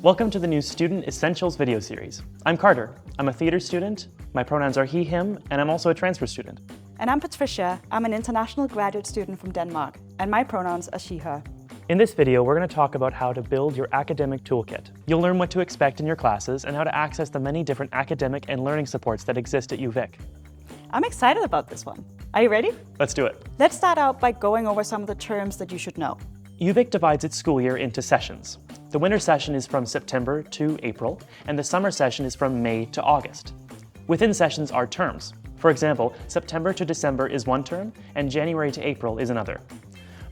Welcome to the new Student Essentials video series. I'm Carter. I'm a theater student. My pronouns are he, him, and I'm also a transfer student. And I'm Patricia. I'm an international graduate student from Denmark, and my pronouns are she, her. In this video, we're going to talk about how to build your academic toolkit. You'll learn what to expect in your classes and how to access the many different academic and learning supports that exist at UVic. I'm excited about this one. Are you ready? Let's do it. Let's start out by going over some of the terms that you should know. UVic divides its school year into sessions. The winter session is from September to April, and the summer session is from May to August. Within sessions are terms. For example, September to December is one term, and January to April is another.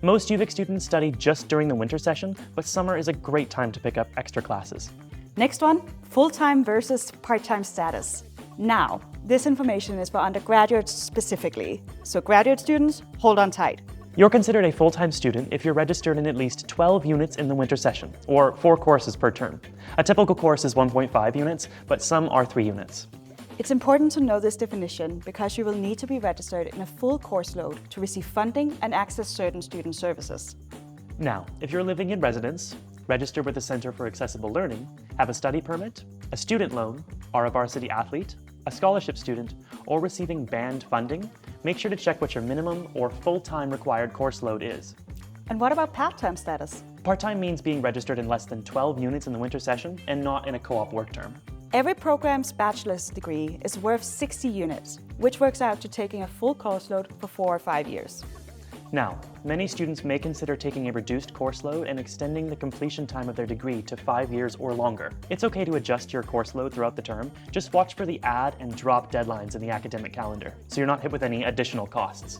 Most UVic students study just during the winter session, but summer is a great time to pick up extra classes. Next one, full-time versus part-time status. Now, this information is for undergraduates specifically, so graduate students, hold on tight. You're considered a full-time student if you're registered in at least 12 units in the winter session, or 4 courses per term. A typical course is 1.5 units, but some are 3 units. It's important to know this definition because you will need to be registered in a full course load to receive funding and access certain student services. Now, if you're living in residence, registered with the Center for Accessible Learning, have a study permit, a student loan, are a varsity athlete, a scholarship student, or receiving band funding, make sure to check what your minimum or full-time required course load is. And what about part-time status? Part-time means being registered in less than 12 units in the winter session and not in a co-op work term. Every program's bachelor's degree is worth 60 units, which works out to taking a full course load for 4 or 5 years. Now, many students may consider taking a reduced course load and extending the completion time of their degree to 5 years or longer. It's okay to adjust your course load throughout the term. Just watch for the add and drop deadlines in the academic calendar, so you're not hit with any additional costs.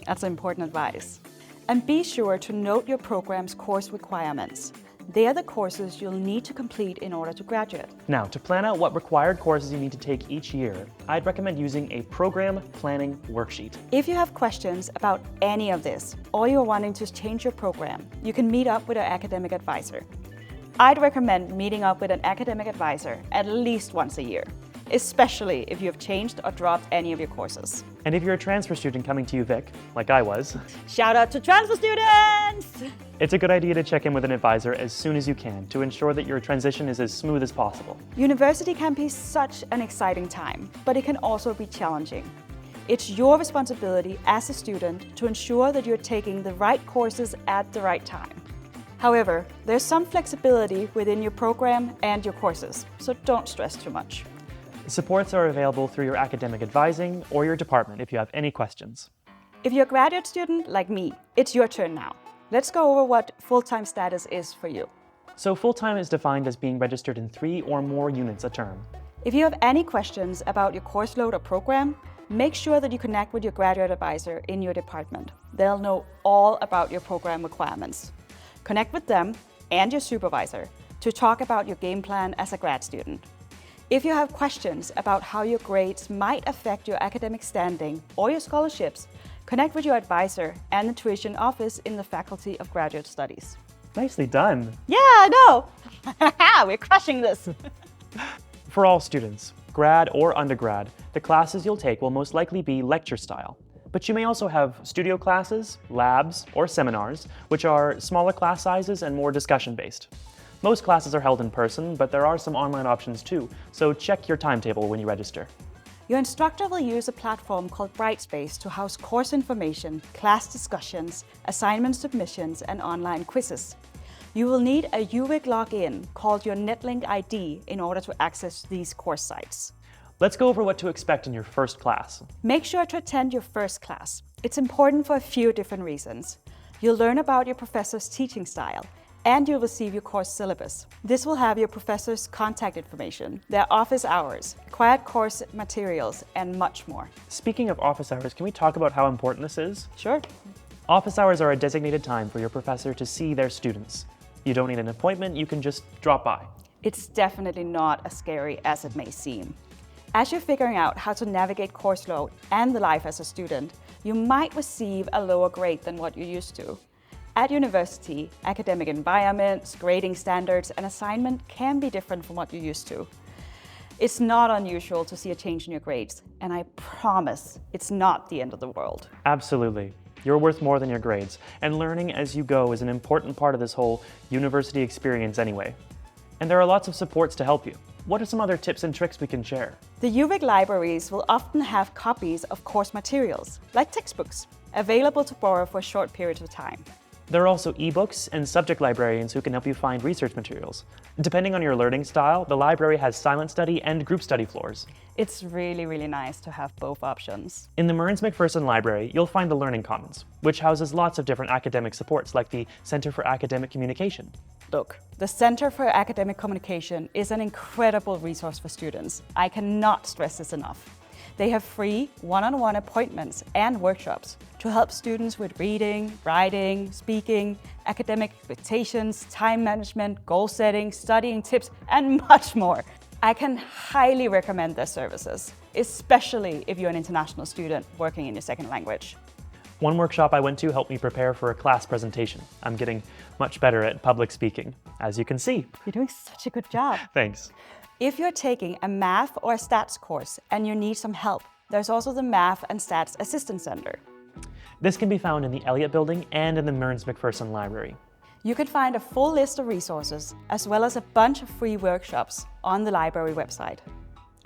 That's important advice. And be sure to note your program's course requirements. They are the courses you'll need to complete in order to graduate. Now, to plan out what required courses you need to take each year, I'd recommend using a program planning worksheet. If you have questions about any of this, or you're wanting to change your program, you can meet up with an academic advisor. I'd recommend meeting up with an academic advisor at least once a year, especially if you have changed or dropped any of your courses. And if you're a transfer student coming to UVic, like I was, shout out to transfer students! It's a good idea to check in with an advisor as soon as you can to ensure that your transition is as smooth as possible. University can be such an exciting time, but it can also be challenging. It's your responsibility as a student to ensure that you're taking the right courses at the right time. However, there's some flexibility within your program and your courses, so don't stress too much. Supports are available through your academic advising or your department if you have any questions. If you're a graduate student like me, it's your turn now. Let's go over what full-time status is for you. So full-time is defined as being registered in 3 or more units a term. If you have any questions about your course load or program, make sure that you connect with your graduate advisor in your department. They'll know all about your program requirements. Connect with them and your supervisor to talk about your game plan as a grad student. If you have questions about how your grades might affect your academic standing or your scholarships, connect with your advisor and the tuition office in the Faculty of Graduate Studies. Nicely done. Yeah, I know. We're crushing this. For all students, grad or undergrad, the classes you'll take will most likely be lecture style. But you may also have studio classes, labs, or seminars, which are smaller class sizes and more discussion-based. Most classes are held in person, but there are some online options too, so check your timetable when you register. Your instructor will use a platform called Brightspace to house course information, class discussions, assignment submissions, and online quizzes. You will need a UVic login called your Netlink ID in order to access these course sites. Let's go over what to expect in your first class. Make sure to attend your first class. It's important for a few different reasons. You'll learn about your professor's teaching style, and you'll receive your course syllabus. This will have your professor's contact information, their office hours, required course materials, and much more. Speaking of office hours, can we talk about how important this is? Sure. Office hours are a designated time for your professor to see their students. You don't need an appointment, you can just drop by. It's definitely not as scary as it may seem. As you're figuring out how to navigate course load and the life as a student, you might receive a lower grade than what you're used to. At university, academic environments, grading standards, and assignment can be different from what you're used to. It's not unusual to see a change in your grades, and I promise it's not the end of the world. Absolutely. You're worth more than your grades, and learning as you go is an important part of this whole university experience anyway. And there are lots of supports to help you. What are some other tips and tricks we can share? The UVic libraries will often have copies of course materials, like textbooks, available to borrow for short periods of time. There are also ebooks and subject librarians who can help you find research materials. Depending on your learning style, the library has silent study and group study floors. It's really, really nice to have both options. In the Mearns McPherson Library, you'll find the Learning Commons, which houses lots of different academic supports like the Center for Academic Communication. Look, the Center for Academic Communication is an incredible resource for students. I cannot stress this enough. They have free one-on-one appointments and workshops to help students with reading, writing, speaking, academic expectations, time management, goal setting, studying tips, and much more. I can highly recommend their services, especially if you're an international student working in your second language. One workshop I went to helped me prepare for a class presentation. I'm getting much better at public speaking, as you can see. You're doing such a good job. Thanks. If you're taking a math or a stats course and you need some help, there's also the Math and Stats Assistance Center. This can be found in the Elliott Building and in the Mearns McPherson Library. You can find a full list of resources, as well as a bunch of free workshops on the library website.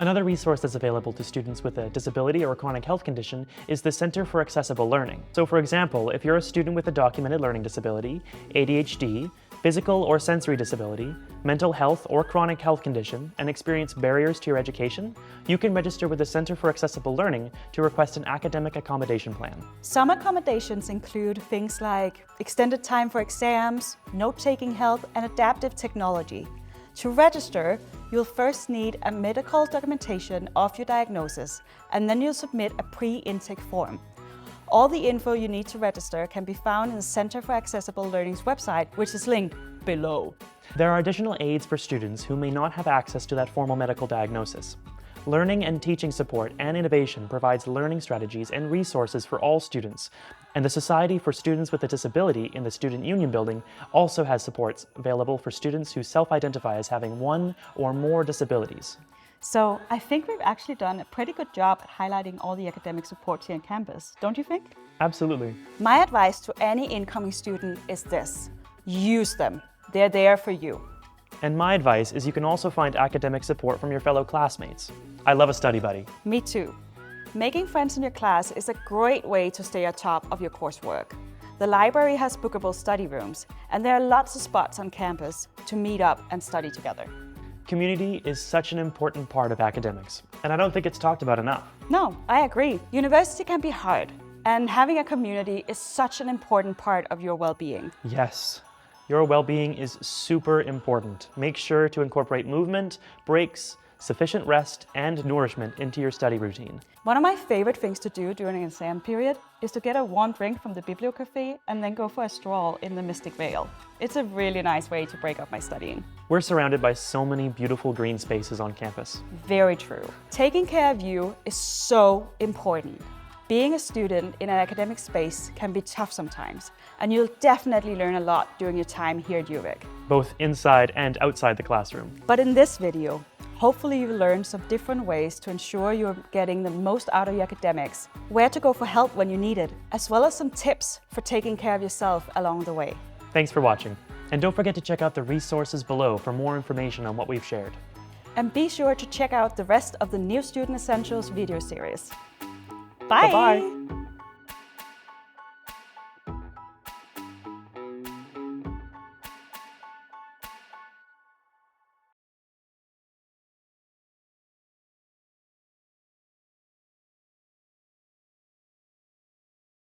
Another resource that's available to students with a disability or a chronic health condition is the Center for Accessible Learning. So for example, if you're a student with a documented learning disability, ADHD, physical or sensory disability, mental health or chronic health condition, and experience barriers to your education, you can register with the Center for Accessible Learning to request an academic accommodation plan. Some accommodations include things like extended time for exams, note-taking help, and adaptive technology. To register, you'll first need a medical documentation of your diagnosis, and then you'll submit a pre-intake form. All the info you need to register can be found in the Center for Accessible Learning's website, which is linked below. There are additional aids for students who may not have access to that formal medical diagnosis. Learning and teaching support and innovation provides learning strategies and resources for all students, and the Society for Students with a Disability in the Student Union Building also has supports available for students who self-identify as having one or more disabilities. So I think we've actually done a pretty good job at highlighting all the academic supports here on campus, don't you think? Absolutely. My advice to any incoming student is this: use them. They're there for you. And my advice is you can also find academic support from your fellow classmates. I love a study buddy. Me too. Making friends in your class is a great way to stay at top of your coursework. The library has bookable study rooms, and there are lots of spots on campus to meet up and study together. Community is such an important part of academics, and I don't think it's talked about enough. No, I agree. University can be hard, and having a community is such an important part of your well-being. Yes, your well-being is super important. Make sure to incorporate movement, breaks, sufficient rest, and nourishment into your study routine. One of my favorite things to do during an exam period is to get a warm drink from the Bibliocafe and then go for a stroll in the Mystic Vale. It's a really nice way to break up my studying. We're surrounded by so many beautiful green spaces on campus. Very true. Taking care of you is so important. Being a student in an academic space can be tough sometimes, and you'll definitely learn a lot during your time here at UVic. Both inside and outside the classroom. But in this video, hopefully you've learned some different ways to ensure you're getting the most out of your academics, where to go for help when you need it, as well as some tips for taking care of yourself along the way. Thanks for watching. And don't forget to check out the resources below for more information on what we've shared. And be sure to check out the rest of the New Student Essentials video series. Bye! Bye-bye.